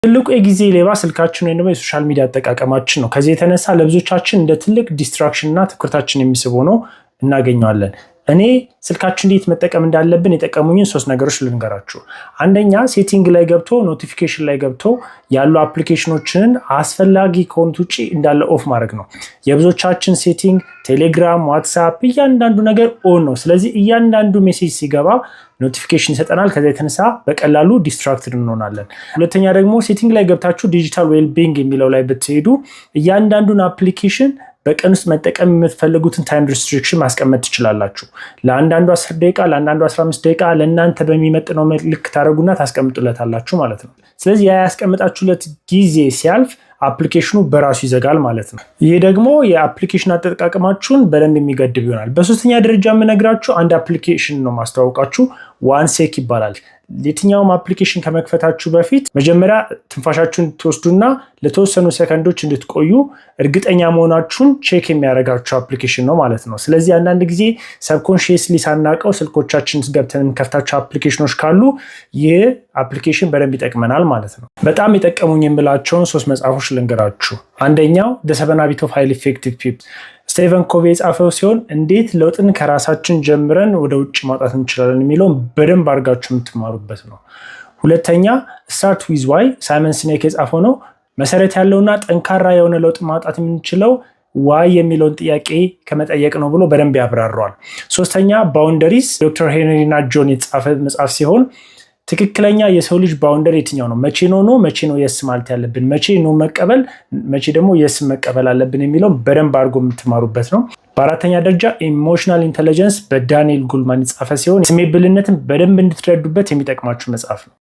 ትልቁ የጊዜ ሌባ ስልካችን ወይም ደግሞ የሶሻል ሚዲያ አጠቃቀማችን ነው። ከዚህ የተነሳ ለብዙዎቻችን እንደ ትልቅ ዲስትራክሽን እና ትኩረታችን የሚስብ ሆኖ እናገኘዋለን። እኔ ስልካችን እንዴት መጠቀም እንዳለብን የጠቀሙኝን 3 ነገሮች ልንገራችሁ። አንደኛ ሴቲንግ ላይ ገብቶ ኖቲፊኬሽን ላይ ገብቶ ያሉ አፕሊኬሽኖችን አስፈላጊ ከሆኑት ውጪ እንዳለ ኦፍ ማድረግ ነው። የብዙዎቻችን ሴቲንግ ቴሌግራም፣ ዋትስአፕ እያንዳንዱ ነገር ኦን ነው። ስለዚህ እያንዳንዱ ሜሴጅ ሲገባ ኖቲፊኬሽን ይሰጠናል። ከዛ የተነሳ በቀላሉ ዲስትራክትድ እንሆናለን። ሁለተኛ ደግሞ ሴቲንግ ላይ ገብታችሁ ዲጂታል ዌልቢንግ የሚለው ላይ ብትሄዱ እያንዳንዱን አፕሊኬሽን በቀን ውስጥ መጠቀም የምትፈልጉትን ታይም ሪስትሪክሽን ማስቀመጥ ትችላላችሁ። ለአንዳንዱ 10 ደቂቃ፣ ለአንዳንዱ 15 ደቂቃ ለእናንተ በሚመጥነው ልክ ታደርጉና ታስቀምጡለታላችሁ ማለት ነው። ስለዚህ ያ ያስቀምጣችሁለት ጊዜ ሲያልፍ አፕሊኬሽኑ በራሱ ይዘጋል ማለት ነው። ይሄ ደግሞ የአፕሊኬሽን አጠቃቀማችሁን በደንብ የሚገድብ ይሆናል። በሶስተኛ ደረጃ የምነግራችሁ አንድ አፕሊኬሽን ነው ማስተዋወቃችሁ። ዋንሴክ ይባላል። የትኛውም አፕሊኬሽን ከመክፈታችሁ በፊት መጀመሪያ ትንፋሻችሁን ትወስዱና ለተወሰኑ ሰከንዶች እንድትቆዩ እርግጠኛ መሆናችሁን ቼክ የሚያደርጋችሁ አፕሊኬሽን ነው ማለት ነው። ስለዚህ አንዳንድ ጊዜ ሰብኮንሺየስሊ ሳናውቀው ስልኮቻችን ገብተን የምንከፍታቸው አፕሊኬሽኖች ካሉ ይህ አፕሊኬሽን በደንብ ይጠቅመናል ማለት ነው። በጣም የጠቀሙኝ የምላቸውን 3 መጽሐፎች ልንገራችሁ። አንደኛው The 7 Habits of Highly Effective People ስቴቨን ኮቬ የጻፈው ሲሆን እንዴት ለውጥን ከራሳችን ጀምረን ወደ ውጭ ማውጣት እንችላለን የሚለውን በደንብ አድርጋችሁ የምትማሩበት ነው። ሁለተኛ ስታርት ዊዝ ዋይ ሳይመን ሲኔክ የጻፈው ነው። መሰረት ያለውና ጠንካራ የሆነ ለውጥ ማውጣት የምንችለው ዋይ የሚለውን ጥያቄ ከመጠየቅ ነው ብሎ በደንብ ያብራራዋል። ሶስተኛ ባውንደሪስ ዶክተር ሄንሪ እና ጆን የተጻፈ መጽሐፍ ሲሆን ትክክለኛ የሰው ልጅ ባውንደሪ የትኛው ነው? መቼ ነው መቼ ነው የስ ማለት ያለብን? መቼ ነው መቀበል፣ መቼ ደግሞ የስ መቀበል አለብን የሚለው በደንብ አድርጎ የምትማሩበት ነው። በአራተኛ ደረጃ ኢሞሽናል ኢንተለጀንስ በዳንኤል ጉልማን የተጻፈ ሲሆን ስሜት ብልህነትን በደንብ እንድትረዱበት የሚጠቅማችሁ መጽሐፍ ነው።